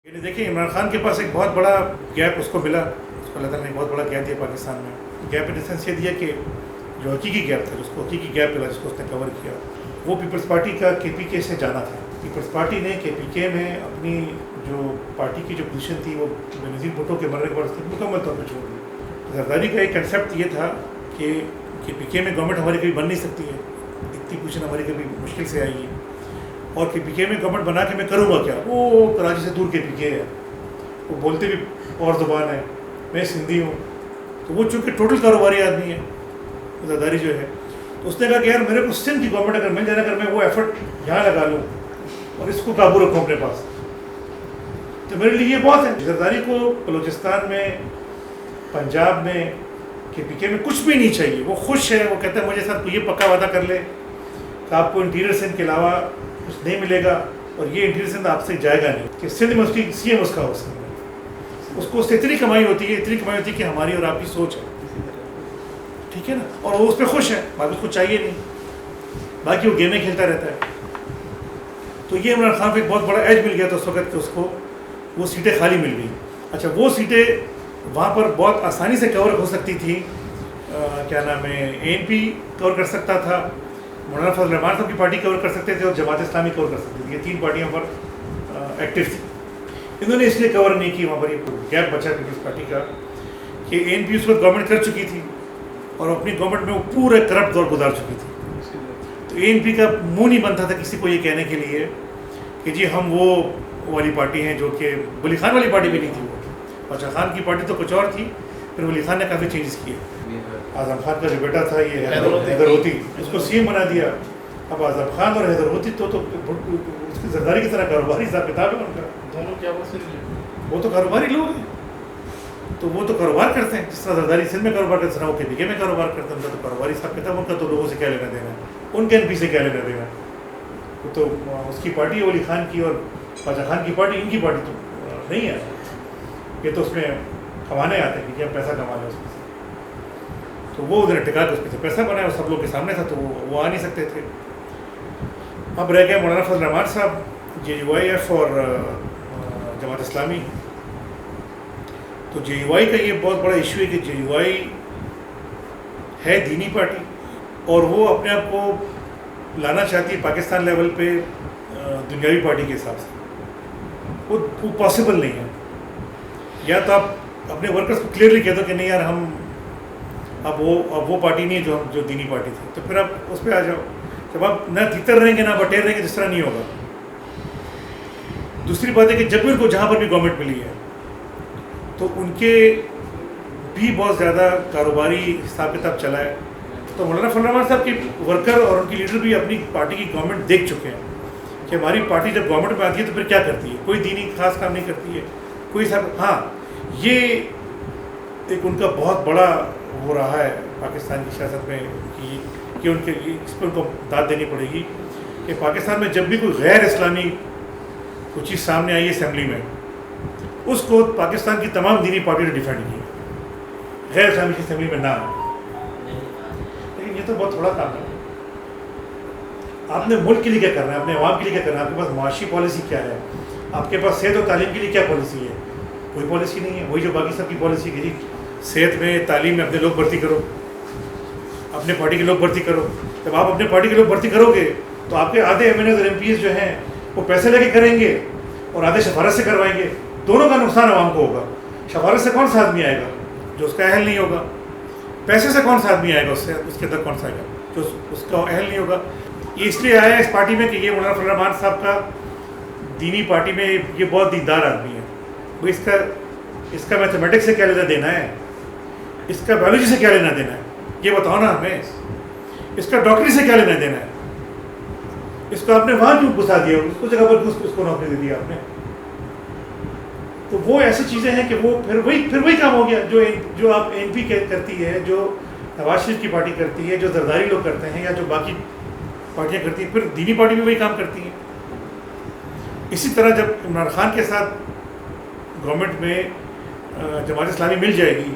یعنی دیکھیں عمران خان کے پاس ایک بہت بڑا گیپ اس کو ملا، اس کو اللہ تعالیٰ نے بہت بڑا گیپ دیا پاکستان میں. گیپ ان سینس یہ دیا کہ جو حقیقی گیپ تھا، جس کو حقیقی گیپ ملا، جس کو اس نے کور کیا، وہ پیپلز پارٹی کا کے پی کے سے جانا تھا. پیپلز پارٹی نے کے پی کے میں اپنی جو پارٹی کی جو پوزیشن تھی وہ بینظیر بھٹو کے مرنے کے بعد اس نے مکمل طور پہ چھوڑ دی. زرداری کا ایک کنسیپٹ یہ تھا کہ کے پی کے میں گورنمنٹ ہماری کبھی بن نہیں سکتی ہے، اتنی پوزیشن ہماری کبھی مشکل سے آئی ہے، اور کے پی کے میں گورنمنٹ بنا کے میں کروں گا کیا. وہ کراچی سے دور کے پی کے ہے، وہ بولتے بھی اور زبان ہے، میں سندھی ہوں. تو وہ چونکہ ٹوٹل کاروباری آدمی ہے زرداری جو ہے، تو اس نے کہا کہ یار میرے کو سندھ کی گورنمنٹ اگر مل جائے اگر میں وہ ایفرٹ یہاں لگا لوں اور اس کو قابو رکھوں اپنے پاس، تو میرے لیے یہ بہت ہے. زرداری کو بلوچستان میں، پنجاب میں، کے پی کے میں کچھ بھی نہیں چاہیے. وہ خوش ہے، وہ کہتا ہے مجھے ساتھ یہ پکا وعدہ کر لے کہ آپ کو انٹیریئر سندھ کے علاوہ کچھ نہیں ملے گا، اور یہ انٹیریئر سندھ آپ سے جائے گا نہیں کہ سندھ میں اس کی سی ایم اس کا ہو سکتا ہے. اس کو اس سے اتنی کمائی ہوتی ہے کہ ہماری اور آپ کی سوچ ہے، ٹھیک ہے نا، اور وہ اس پہ خوش ہے، باقی اس کو چاہیے نہیں، باقی وہ گیمیں کھیلتا رہتا ہے. تو یہ عمران خان کو ایک بہت بڑا ایج مل گیا تھا اس وقت کہ اس کو وہ سیٹیں خالی مل گئی. اچھا، وہ سیٹیں وہاں پر بہت آسانی سے کور ہو سکتی تھی. کیا نام ہے، اے این پی کور کر سکتا تھا، مولانا فضل الرحمان صاحب کی پارٹی کور کر سکتے تھے، اور جماعت اسلامی کور کر سکتی تھی. یہ تین پارٹیاں پر ایکٹیو تھیں. انہوں نے اس لیے کور نہیں کی، وہاں پر یہ گیپ بچا پیپلز پارٹی کا کہ اے این پی اس وقت گورنمنٹ کر چکی تھی اور اپنی گورنمنٹ میں وہ پورے کرپٹ دور گزار چکی تھی. تو اے این پی کا منہ نہیں بنتا تھا کسی کو یہ کہنے کے لیے کہ جی ہم وہ والی پارٹی ہیں جو کہ ولی خان والی پارٹی بھی نہیں تھی. وہ بادشاہ خان کی پارٹی تو کچھ اور تھی، پھر ولی خان نے کافی چینجز کیے. اعظم خان کا جو بیٹا تھا یہ حیدر ہوتی، اس کو سی ایم بنا دیا. اب اعظم خان اور حیدر ہوتی تو اس کی زرداری کی طرح کاروباری حساب کتاب ہے ان کا. دونوں کیا وہ تو کاروباری لوگ ہیں، تو وہ تو کاروبار کرتے ہیں. جس طرح زرداری سندھ میں کاروبار کرتے ہیں، وہ کے پی کے میں کاروبار کرتے ہیں. ان کا تو کاروباری حساب کتاب، ان کا تو لوگوں سے کیا لینا دینا ہے، ان کے این پی سے کیا لینا دینا. وہ تو اس کی پارٹی ولی خان کی اور خواجہ خان کی پارٹی، ان کی پارٹی تو نہیں ہے. یہ تو اس میں کمانے آتے ہیں کہ کیا پیسہ کما لیں اس میں سے. تو وہ ادھر ٹکا کے اس میں سے پیسہ بنایا، اور سب لوگ کے سامنے تھا، تو وہ آ نہیں سکتے تھے. اب رہ گئے مولانا فضل الرحمان صاحب، جے یو آئی ایف اور جماعت اسلامی. تو جے یو آئی کا یہ بہت بڑا ایشو ہے کہ جے یو آئی ہے دینی پارٹی، اور وہ اپنے آپ کو لانا چاہتی ہے پاکستان لیول پہ دنیاوی پارٹی کے حساب سے. وہ پاسبل نہیں ہے. یا تو آپ اپنے ورکرز کو کلیئرلی کہہ دو کہ نہیں یار ہم اب وہ پارٹی نہیں ہے جو دینی پارٹی تھی، تو پھر آپ اس پہ آ جاؤ. جب آپ نہ تیتر رہیں گے نہ بٹیر رہیں گے، جس طرح نہیں ہوگا. دوسری بات ہے کہ جب بھی ان کو جہاں پر بھی گورنمنٹ ملی ہے تو ان کے بھی بہت زیادہ کاروباری حساب کتاب چلا ہے. تو مولانا فضل الرحمان صاحب کے ورکر اور ان کی لیڈر بھی اپنی پارٹی کی گورنمنٹ دیکھ چکے ہیں کہ ہماری پارٹی جب گورنمنٹ میں آتی ہے تو پھر کیا کرتی ہے. کوئی دینی خاص کام نہیں کرتی ہے، کوئی صاحب. ہاں، یہ ایک ان کا بہت بڑا وہ رہا ہے پاکستان کی سیاست میں کہ ان کے اس پر ان کو داد دینی پڑے گی کہ پاکستان میں جب بھی کوئی غیر اسلامی کوئی چیز سامنے آئی ہے اسمبلی میں، اس کو پاکستان کی تمام دینی پارٹیوں نے ڈیفینڈ کیا. غیر اسلامی کی اسمبلی میں نہ آئے. لیکن یہ تو بہت تھوڑا کام ہے. آپ نے ملک کے لیے کیا کرنا ہے، اپنے عوام کے لیے کیا کرنا ہے. آپ کے پاس معاشی پالیسی کیا ہے، آپ کے پاس صحت اور تعلیم کے لیے کیا پالیسی ہے؟ کوئی پالیسی نہیں ہے. وہی جو باقی سب کی پالیسی ہے، صحت میں، تعلیم میں اپنے لوگ بھرتی کرو، اپنے پارٹی کے لوگ بھرتی کرو. جب آپ اپنے پارٹی کے لوگ بھرتی کرو گے تو آپ کے آدھے ایم این ایز اور ایم پی ایز جو ہیں وہ پیسے لے کے کریں گے اور آدھے سفارت سے کروائیں گے. دونوں کا نقصان عوام کو ہوگا. سفارت سے کون سا آدمی آئے گا جو اس کا اہل نہیں ہوگا؟ پیسے سے کون سا آدمی آئے گا اس کے اندر کون سا آئے گا جو اس کا اہل نہیں ہوگا؟ یہ اس لیے آیا ہے اس پارٹی میں کہ یہ مولانا فضل الرحمان صاحب کا دینی پارٹی میں یہ بہت دیندار آدمی ہے. وہ اس کا میتھمیٹکس سے کیا لینا دینا ہے، اس کا بایولوجی سے کیا لینا دینا ہے، یہ بتاؤ نا ہمیں. اس کا ڈاکٹری سے کیا لینا دینا ہے. اس کو آپ نے وہاں کیوں گھسا دیا، اس جگہ پر اس کو نوکری دے دی آپ نے. تو وہ ایسی چیزیں ہیں کہ وہ پھر وہی کام ہو گیا جو آپ این پی کرتی ہے، جو نواز شریف کی پارٹی کرتی ہے، جو زرداری لوگ کرتے ہیں، یا جو باقی پارٹیاں کرتی ہیں، پھر دینی پارٹی بھی وہی کام کرتی ہیں. اسی طرح جب عمران خان کے ساتھ گورنمنٹ میں جماعت اسلامی مل جائے گی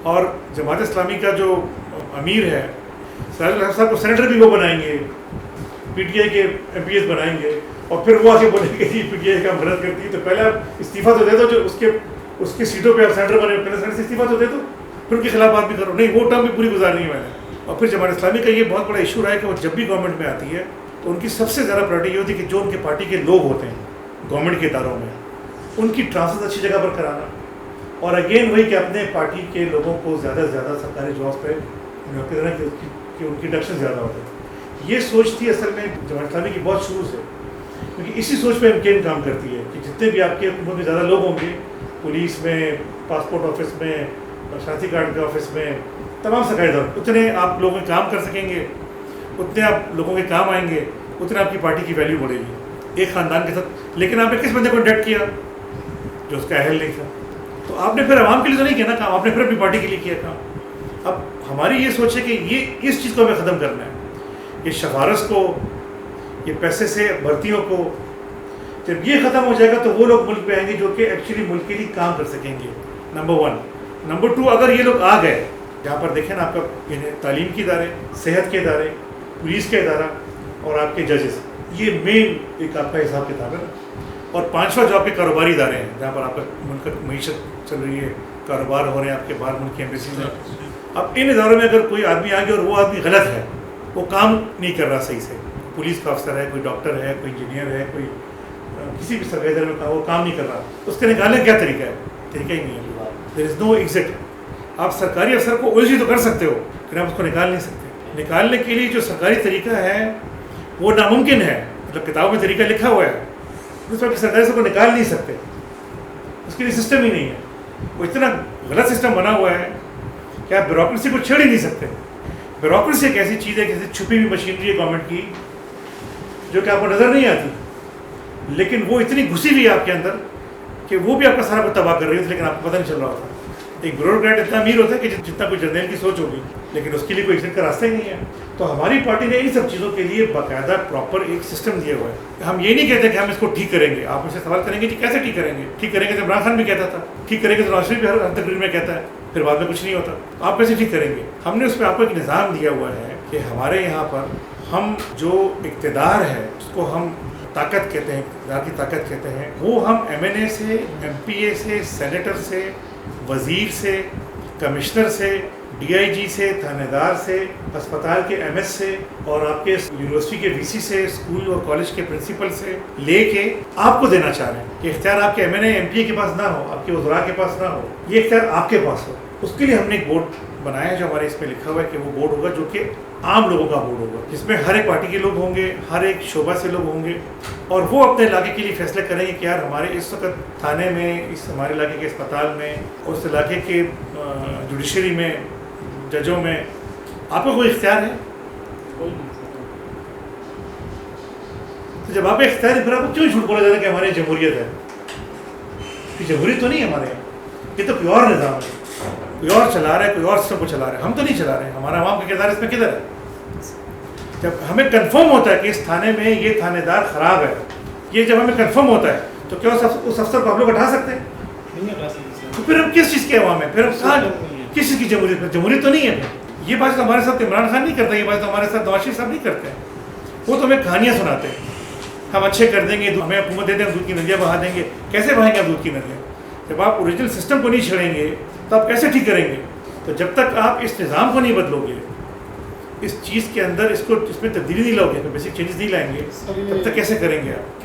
اور جماعت اسلامی کا جو امیر ہے سراج الحق صاحب کو سینیٹر بھی وہ بنائیں گے، پی ٹی آئی کے ایم پی ایس بنائیں گے اور پھر وہ آ کے بولیں گے جی پی ٹی آئی کا مدد کرتی ہے، تو پہلے آپ استعفیٰ تو دے دو، جو اس کے سیٹوں پہ آپ سینٹر بنے پہلے سینٹر سے استعفیٰ تو دے دو، پھر ان کے خلاف بات بھی کرو. نہیں، وہ ٹرم بھی پوری گزارنی ہے میں نے. اور پھر جماعت اسلامی کا یہ بہت بڑا ایشو رہا ہے کہ وہ جب بھی گورنمنٹ میں آتی ہے تو ان کی سب سے زیادہ پرائرٹی یہ ہوتی ہے کہ جو ان کے پارٹی کے لوگ ہوتے ہیں گورنمنٹ کے اداروں میں، ان کی ٹرانسفر اچھی جگہ پر کرانا، اور اگین وہی کہ اپنے پارٹی کے لوگوں کو زیادہ سے زیادہ سرکاری جابس پہ دینا کہ ان کی ڈکشن زیادہ ہوتے ہیں. یہ سوچ تھی اصل میں جماعت اسلامی کی بہت شروع سے، کیونکہ اسی سوچ پہ MKN کام کرتی ہے کہ جتنے بھی آپ کے حکومت میں زیادہ لوگ ہوں گے، پولیس میں، پاسپورٹ آفس میں، شناختی کارڈ کے آفس میں، تمام سرکاری اداروں، اتنے آپ لوگوں کے کام کر سکیں گے، اتنے آپ لوگوں کے کام آئیں گے، اتنے آپ کی پارٹی کی ویلیو بڑھے گی ایک خاندان کے ساتھ. لیکن آپ نے کس بندے کو انڈکٹ کیا جو اس کا اہل نہیں تھا؟ تو آپ نے پھر عوام کے لیے تو نہیں کیا نا کام، آپ نے پھر اپنی پارٹی کے لیے کیا کام. اب ہماری یہ سوچ ہے کہ یہ اس چیز کو ہمیں ختم کرنا ہے، یہ سفارش کو، یہ پیسے سے بھرتیوں کو. جب یہ ختم ہو جائے گا تو وہ لوگ ملک پہ آئیں گے جو کہ ایکچولی ملک کے لیے کام کر سکیں گے. نمبر 1. نمبر 2، اگر یہ لوگ آ گئے جہاں پر دیکھیں نا آپ کا تعلیم کے ادارے، صحت کے ادارے، پولیس کا ادارہ اور آپ کے ججز، یہ مین ایک آپ کا حساب کتاب ہے نا. اور 5واں جو آپ کے کاروباری ادارے ہیں جہاں پر آپ کا ملک کا معیشت چل رہی ہے، کاروبار ہو رہے ہیں، آپ کے باہر ملک کی ایمبیسیز ہیں. اب ان اداروں میں اگر کوئی آدمی آ گیا اور وہ آدمی غلط ہے، وہ کام نہیں کر رہا صحیح سے، پولیس کا افسر ہے، کوئی ڈاکٹر ہے، کوئی انجینئر ہے، کوئی کسی بھی سرکاری ادارے میں وہ کام نہیں کر رہا، اس کے نکالنے کا کیا طریقہ ہے؟ طریقہ ہی نہیں ہے. دیر از نو ایگزٹ. آپ سرکاری افسر کو الجھی تو کر سکتے ہو لیکن آپ اس کو نکال نہیں سکتے. نکالنے کے لیے جو سرکاری طریقہ ہے وہ ناممکن ہے، مطلب کتابوں میں طریقہ لکھا ہوا ہے، اس میں سرکاری افسر کو نکال نہیں سکتے، اس کے لیے سسٹم ہی نہیں ہے. وہ اتنا غلط سسٹم بنا ہوا ہے کہ آپ بیوروکریسی کو چھیڑ ہی نہیں سکتے. بیوروکریسی ایک ایسی چیز ہے کہ چھپی ہوئی مشینری ہے گورنمنٹ کی جو کہ آپ کو نظر نہیں آتی، لیکن وہ اتنی گھسی ہوئی ہے آپ کے اندر کہ وہ بھی آپ کا سارا کچھ تباہ کر رہی ہے، لیکن آپ کو پتہ نہیں چل رہا ہوتا. ایک بیوروکریٹ اتنا امیر ہوتا ہے کہ جتنا کوئی جرنیل کی سوچ ہوگی، لیکن اس کے لیے کوئی ایگزٹ کا راستہ ہی نہیں ہے. تو ہماری پارٹی نے ان سب چیزوں کے لیے باقاعدہ پراپر ایک سسٹم دیا ہوا ہے. ہم یہ نہیں کہتے کہ ہم اس کو ٹھیک کریں گے. آپ مجھ سے سوال کریں گے کہ کیسے ٹھیک کریں گے؟ ٹھیک کریں گے تو عمران خان بھی کہتا تھا، ٹھیک کریں گے تو نواز شریف بھی ہر تقریر میں کہتا ہے، پھر بعد میں کچھ نہیں ہوتا. آپ کیسے ٹھیک کریں گے؟ ہم نے اس پہ آپ کو ایک نظام دیا ہوا ہے کہ ہمارے یہاں پر ہم جو اقتدار ہے اس کو ہم طاقت کہتے ہیں، اقتدار کی طاقت کہتے ہیں. وہ ہم MNA سے، MPA سے، سینیٹر سے، وزیر سے، کمشنر سے، DIG سے، تھانے دار سے، اسپتال کے MS سے اور آپ کے یونیورسٹی کے VC سے، اسکول اور کالج کے پرنسپل سے لے کے آپ کو دینا چاہ رہے ہیں کہ اختیار آپ کے MNA MPA کے پاس نہ ہو، آپ کے وزراء کے پاس نہ ہو، یہ اختیار آپ کے پاس ہو. اس کے لیے ہم نے ایک بورڈ بنایا ہے جو ہمارے اس میں لکھا ہوا ہے کہ وہ بورڈ ہوگا جو کہ عام لوگوں کا بورڈ ہوگا، جس میں ہر ایک پارٹی کے لوگ ہوں گے، ہر ایک شعبہ سے لوگ ہوں گے، اور وہ اپنے علاقے کے لیے فیصلہ کریں گے کہ یار ہمارے اس وقت تھانے میں، اس ہمارے علاقے کے اسپتال میں، اور اس علاقے کے جوڈیشری میں، ججوں میں آپ کو کوئی اختیار ہے؟ تو جب آپ اختیار ہے پھر آپ کو کیوں جھوٹ بولا جاتا ہے کہ ہمارے جمہوریت ہے؟ کہ جمہوریت تو نہیں ہے ہمارے یہاں، یہ تو کوئی اور نظام ہے، کوئی اور چلا رہا ہے، کوئی اور سسٹم کو چلا رہا ہے. ہم تو نہیں چلا رہے ہیں. ہمارا عوام کا کردار اس میں کدھر ہے؟ جب ہمیں کنفرم ہوتا ہے کہ اس تھانے میں یہ تھانے دار خراب ہے، یہ جب ہمیں کنفرم ہوتا ہے تو کیا اس افسر کو ہم لوگ ہٹا سکتے ہیں؟ تو پھر ہم کس چیز کے عوام ہیں؟ پھر ہم کہاں کس چیز کی جمہوریت ہے؟ جمہوریت تو نہیں ہے. یہ بات تو ہمارے ساتھ عمران خان نہیں کرتا، یہ بات تو ہمارے ساتھ نواز شریف صاحب نہیں کرتے ہیں. وہ تو ہمیں کہانیاں سناتے ہیں، ہم اچھے کر دیں گے، ہمیں حکومت دے دیں، ہم دودھ کی ندیاں بہا دیں گے. کیسے بہائیں گے آپ دودھ کی ندیاں؟ جب آپ اوریجنل سسٹم کو نہیں چھیڑیں گے تو آپ کیسے ٹھیک کریں گے؟ تو جب تک آپ اس نظام کو نہیں بدلو گے، اس چیز کے اندر اس میں تبدیلی نہیں لاؤ گے، بیسک چینجز نہیں لائیں گے، تب تک کیسے کریں گے آپ؟